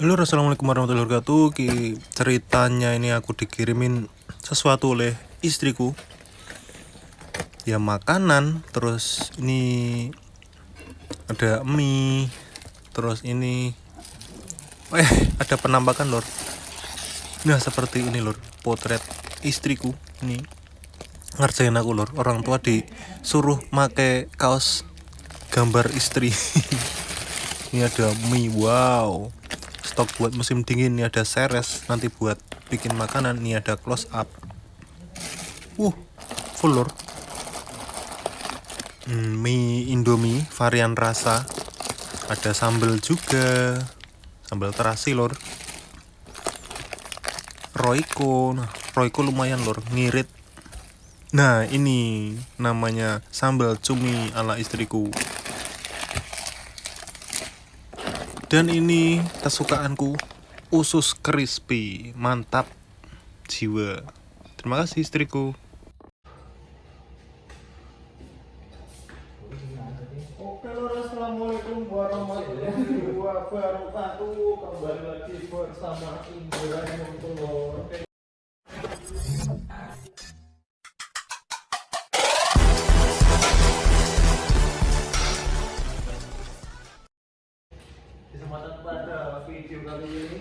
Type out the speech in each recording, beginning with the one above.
Halo, assalamualaikum warahmatullahi wabarakatuh. Ceritanya ini aku dikirimin sesuatu oleh istriku. Ya makanan, terus ini ada mie, terus ini ada penampakan lor. Nah seperti ini lor, potret istriku ini ngerjain aku lor. Orang tua disuruh make kaos gambar istri. Ini ada mie, wow. Stok buat musim dingin, ini ada seres nanti buat bikin makanan. Ini ada close up, full lor. Mie Indomie varian rasa, ada sambal juga, sambal terasi lor. Royco lumayan lor, ngirit. Nah ini namanya sambal cumi ala istriku. Dan ini kesukaanku, usus crispy, mantap jiwa. Terima kasih istriku. Oke lor, assalamualaikum warahmatullahi wabarakatuh. Kembali lagi bersama Indra Lor. Kesempatan pada video kali ini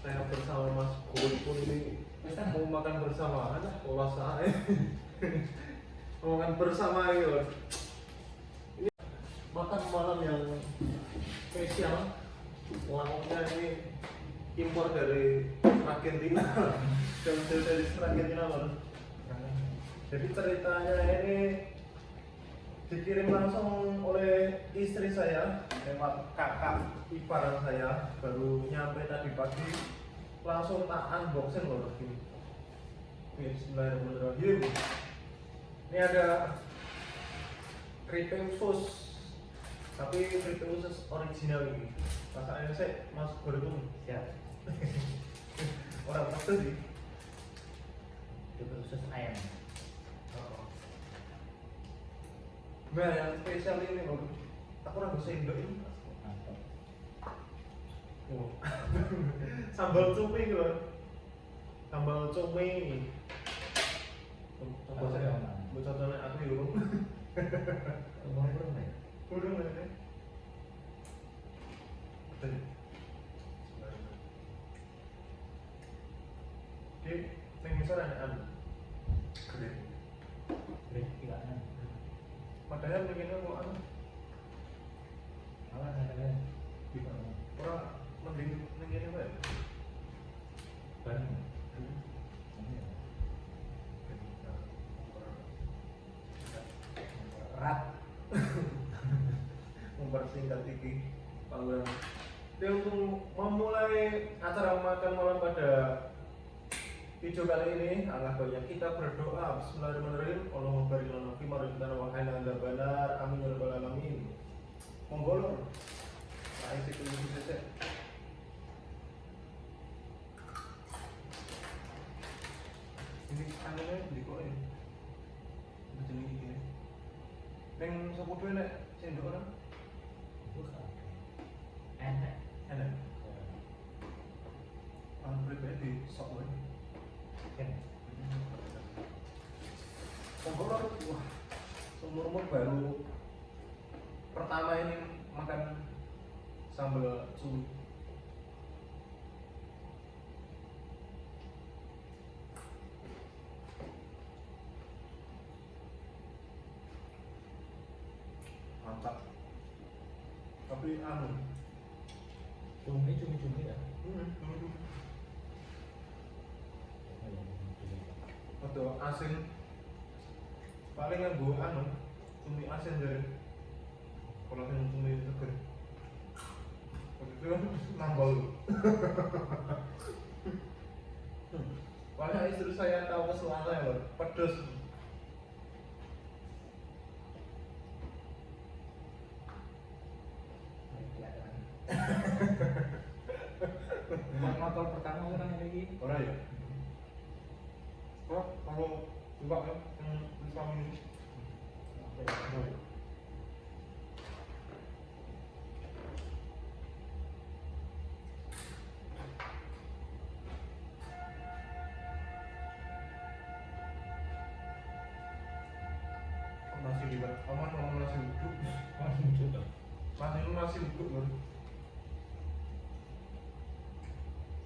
saya bersama Mas Gun ini mau makan bersama, pola saya mau makan bersama ya. Makan malam yang spesial, lauknya ini impor dari Argentina dan dari Argentina loh. Jadi ceritanya ini dikirim langsung oleh istri saya lewat kakak ipar saya, baru nyampe tadi pagi, langsung tak unboxing loh. Bismillahirrahmanirrahim. Ini ada keriting sus, tapi keriting sus original ini. Rasanya sih Mas Goreng siap. Orang pasti sih. Keriting sus ayam. Nah yang spesial ini loh, aku orang bisa Indo ini. Oh. Sambal cumi loh, sambal cumi. Coba saya, buat contohnya aku yuk. Burung ya. Di yang misal ada gede. Padahal begini mau anu. Orang mending begini apa ya? Barang. Rat. Mempersingkat iki. Kalau dia untuk memulai acara makan malam pada video kali ini, alhamdulillah kita berdoa. Bismillahirrahmanirrahim. Allahumma barik lana fi ma razaqtana wa qina adzabannar. Amin ya rabbal alamin. Monggo lho. Ayo sikil sik. Ini aneh di kok ya. Betul iki. Ning sapa dhewe nek sendok ora? Enak. Enak. Pribadi sok wae. Umur wah, umur baru pertama ini makan sambal cumi. Mantap. Tapi anu, Cumi ya. Atau asin. Paling yang bu anu, cumi asin dari. Kalau yang cumi seger, itu nambah. Banyak istri saya tahu kesukaannya loh, pedes. Motor pertama orang ini. Orang ya? Oh, kalau coba ya, yang Islam ini. nasi uduk lho.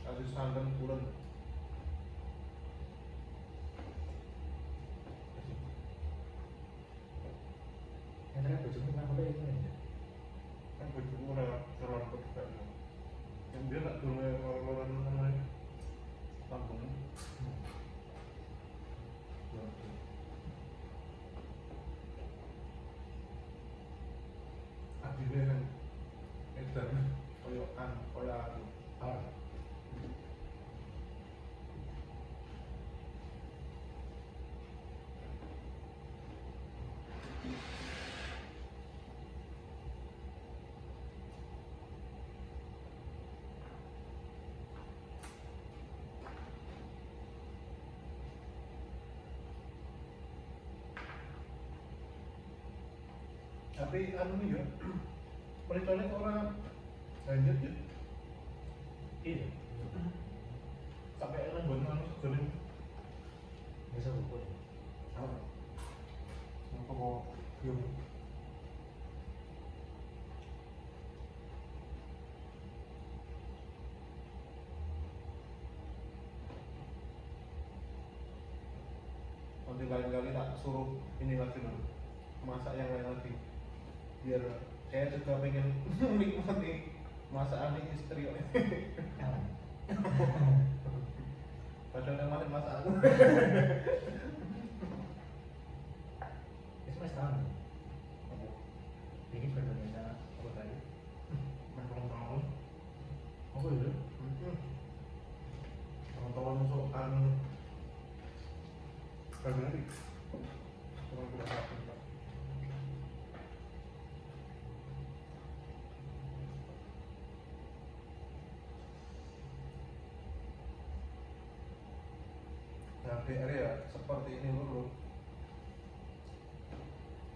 Kasih santan pulen. Yang terakhir bojomu kenapa boleh itu ya? Kan bojoku ora terlalu pedas. Yang dia tak dulu orang-orang namanya kampung. Adine kan edan koyokan koyo aku. Oh. Tapi anu nih ya, peritanya kok orang lanjut ya. Iya. Sampai enak buat anu segeling. Bisa buku. Apa? Apa kok yung nanti lain-kali tak suruh ini lagi dulu, masak yang lain lagi, biar saya juga pengen menikmati masakan istri. Padahal yang mana masak aku. Itu masih tahu. Ini berbeda apa tadi? Tahun-tahun, Apa dulu? tahun-tahun masuk anu Februari, tahun berapa? Nah, DR ya seperti ini dulu.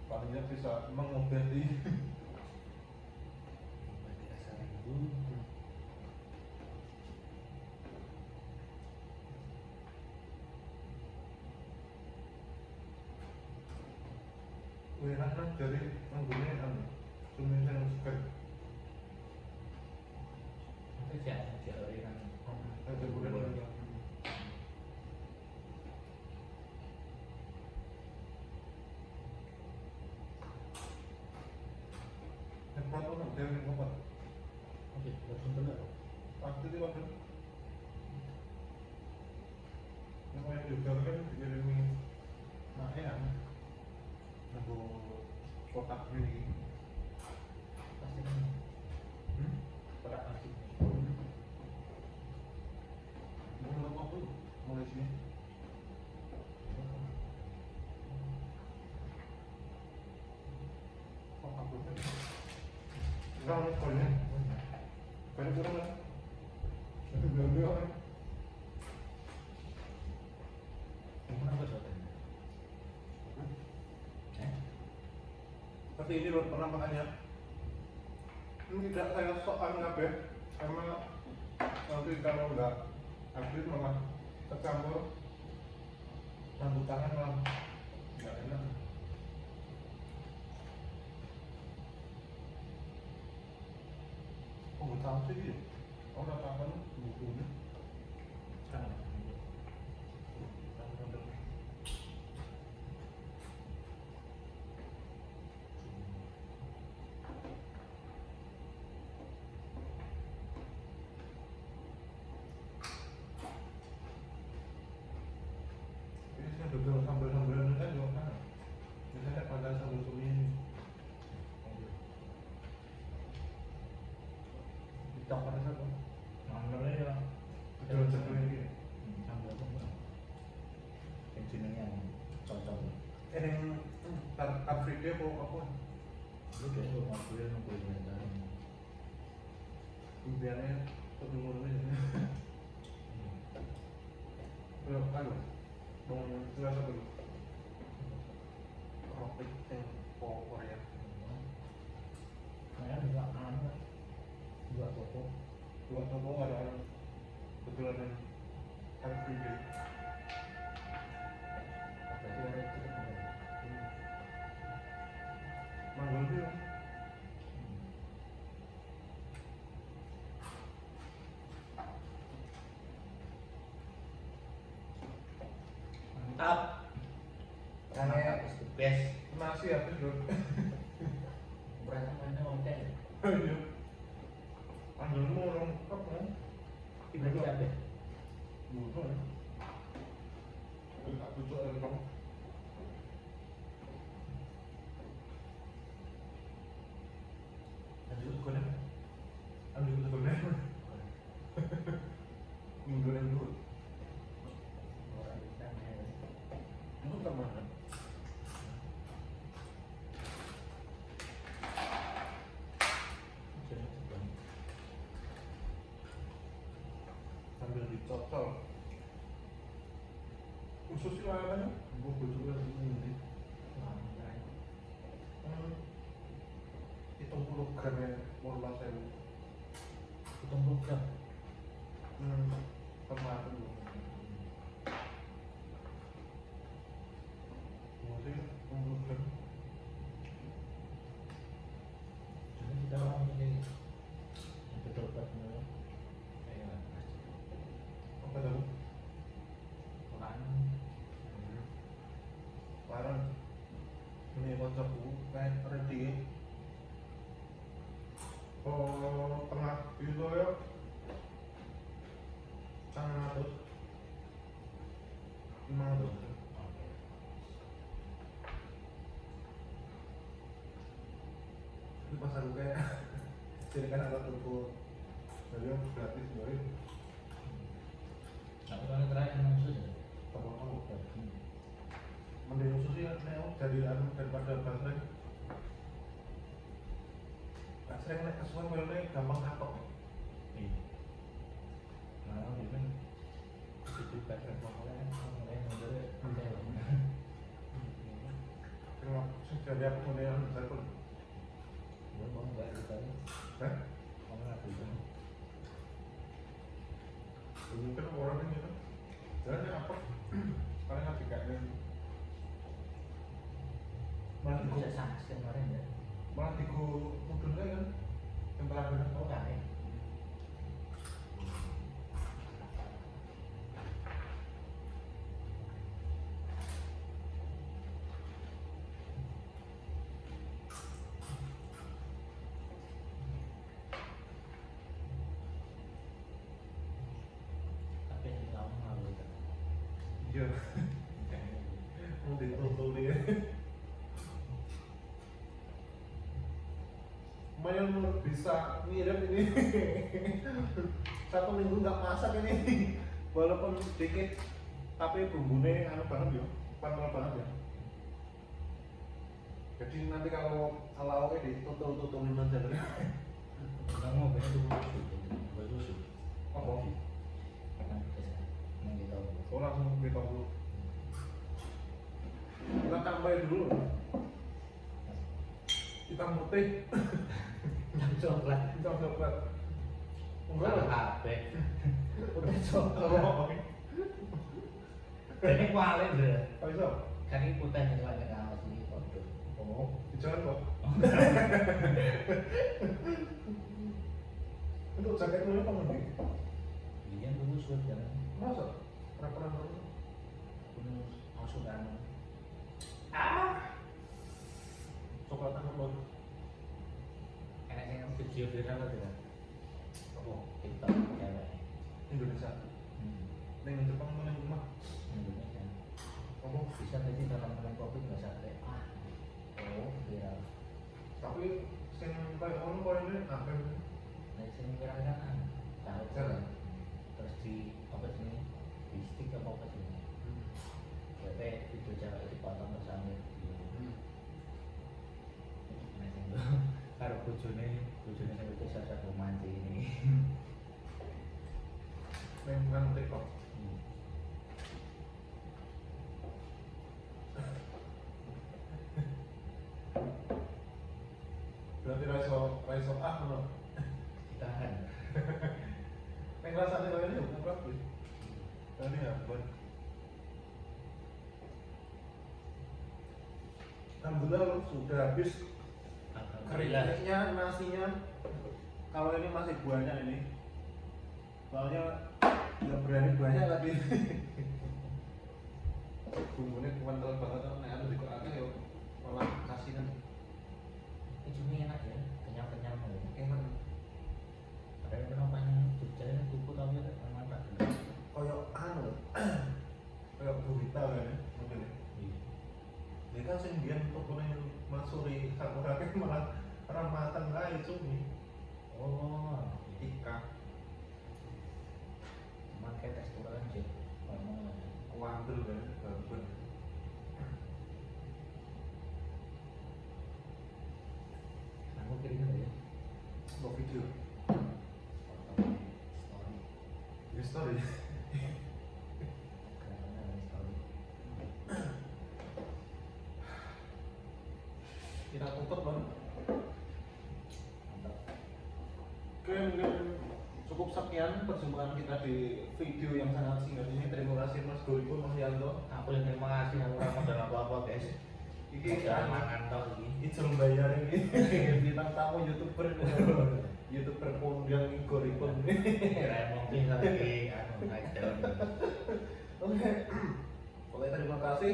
Palingnya bisa mengobati. Berarti dasar itu. Enak kan dari menggulnya anu, cumi yang segar. Itu jangan kan. Ada gulai. Hebat tuh dari apa? Oke, betul betul. Pasti di mana? Namanya juga kan dikirimi ya, nunggu kotak ini. Pasti kan. Berat pasti. Mulai apa? Mulai sini. Kok aku kan? Enggak, kolnya. Kolnya kurang lah. Belum kan? Kamu apa jawabannya? Tapi ini loh penampakannya. Ini tidak saya soal ngapain, karena nanti kalau nggak habis malah tercampur rambut tangan malah nggak enak. Oh nggak tahu sih, oh nggak tahu kan bukunya. Kan. Ini saya udah sambal-sambalan kan juga kan. Biasanya pada sambal sumi ini. Kita pada apa? Ngambilnya ya. Betul-betul ini. Sambil apa? Yang jenengnya cocok. Ini tar video kok apa? Lu kayak lu ngobrolin tadi. Biarnya ketemu ini. Belum, anu, mau jelas apa dulu? Roti yang Korea. Saya juga anu dua toko. Dua toko ada kebetulan yang Car Free Day. Berarti ada itu kan. Manggil dulu. Up. Karena is the best. nasi habis bro. Berarti mana oke. Iya. Anjingmu lengkap kan? Berarti apa? Bukan. Tak tutup lengkap. Anjing kau ni. Anjing kau ni. Minggu yang dulu. Orang kita ni. Itu tak mana? Sambil dicocol. Usus sih mana? Buku juga ini. Hitung puluh gram ya, mola saya. Hitung bukan. Pernah dulu. Mungkin hitung puluh gram. Jadi kita orang ini betul-betul kayak Apa tahu? orang Parang ini konsepku kayak ready. Oh, tengah itu ya. Sangat terus. Gimana tuh? Ini pas aku kayak jadi kan ada toko beliau gratis boy. tapi kalau terakhir memang susah. Tahu mending khusus ya neo dari anu daripada baterai. Baterai naik kesuwen welnya gampang kapok. Iya. Nah, ini kan itu baterai pokoknya mulai menjadi Kalau jadi aku mau yang besar pun, belum mau nggak kita kan? mau nggak bisa. Mungkin orang ini kan, jalannya apa? Paling nggak dikasih. Malah Bisa tiku, sanksi kemarin ya. malah tiku mudun kan? Yang terakhir. Oh kan? Tapi ini kamu malu kan? Iya. Mau ditutup dia. Lumayan bisa mirip ini. 1 minggu nggak masak ini. Walaupun sedikit, tapi bumbunya anu banget ya, pantal banget ya. Jadi nanti kalau lauknya ditutul-tutulin aja. Kamu benar dulu susu. Apa? Karena yang kita Oh langsung kita dulu. Kita tambahin dulu. Hitam putih, coklat. hitam coklat. Enggak Salah lah. HP. Udah coklat. Ini kuali deh. Apa bisa? Kan ini putih yang banyak kaos ini foto. Oh, dijalan kok. Untuk jaket dulu apa nanti? Iya dulu sudah jalan. Masa? Pernah dulu? Dulu langsung kan. Coklat apa lo? Enak yang video viral tidak? Apa? TikTok cewek. Indonesia. Neng Jepang mau neng rumah. Indonesia. Apa? Bisa tadi dalam teman kopi nggak sampai. Oh viral. Tapi sing kayak ngono koyo ini apa? Nah sini viral kan tahu Jalan. terus di apa sini di stick apa sini. Jadi video cewek dipotong bersama video. Karo bojone saya itu salah satu manci ini. Neng kan TikTok. Berarti raiso ngono. Ditahan. Neng rasane koyo ini bukan bagus. Ini ya, buat. Alhamdulillah sudah habis keringnya, nasinya. Kalau ini masih banyak ini. Soalnya nggak berani banyak tadi. bumbunya kental banget, nek anu dikokake yo malah kasinan Ini cumi enak ya, kenyang-kenyang ya. enak. Padahal kenapa Jogja ini kuku tapi emang tak gelap. Koyo anu koyo burrito kan ya modelnya. Iya. Dia kan sing biyen tokone Matsuri Sakura kan malah ramatan lae cumi Oh, ikan cuman kayak teksturnya sih. Ngomong kuandel kan babon. aku kirim ya. Mau video Story. di story. Karena ada story. Kita tutup bang. Mantap. Oke, mungkin cukup sekian perjumpaan kita di video yang sangat singkat ini. Terima kasih Mas Goriko Mahyanto. Aku yang terima kasih, aku ora modal apa-apa guys. Iki Modal mangan tau iki. izin bayar ini bintang tamu youtuber youtuber kondang ini Goriko. Kira mungkin lagi anu naik daun. Oke, terima kasih.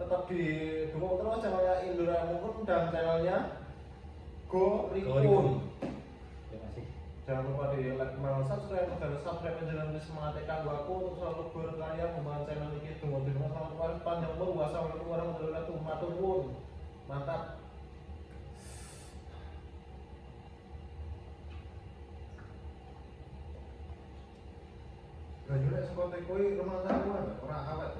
Tetap di dukung terus channelnya Indra Mungkun dan channelnya Goriko. Terima kasih. Jangan lupa di like, comment, subscribe, dan subscribe menjalankan semangat kanggo aku untuk selalu berkarya membangun channel ini. Tunggu selamat panjang umur. Wassalamualaikum warahmatullahi wabarakatuh. Matur nuwun. Mantap. Ganyune saka teko iki rumah tangga ora awet.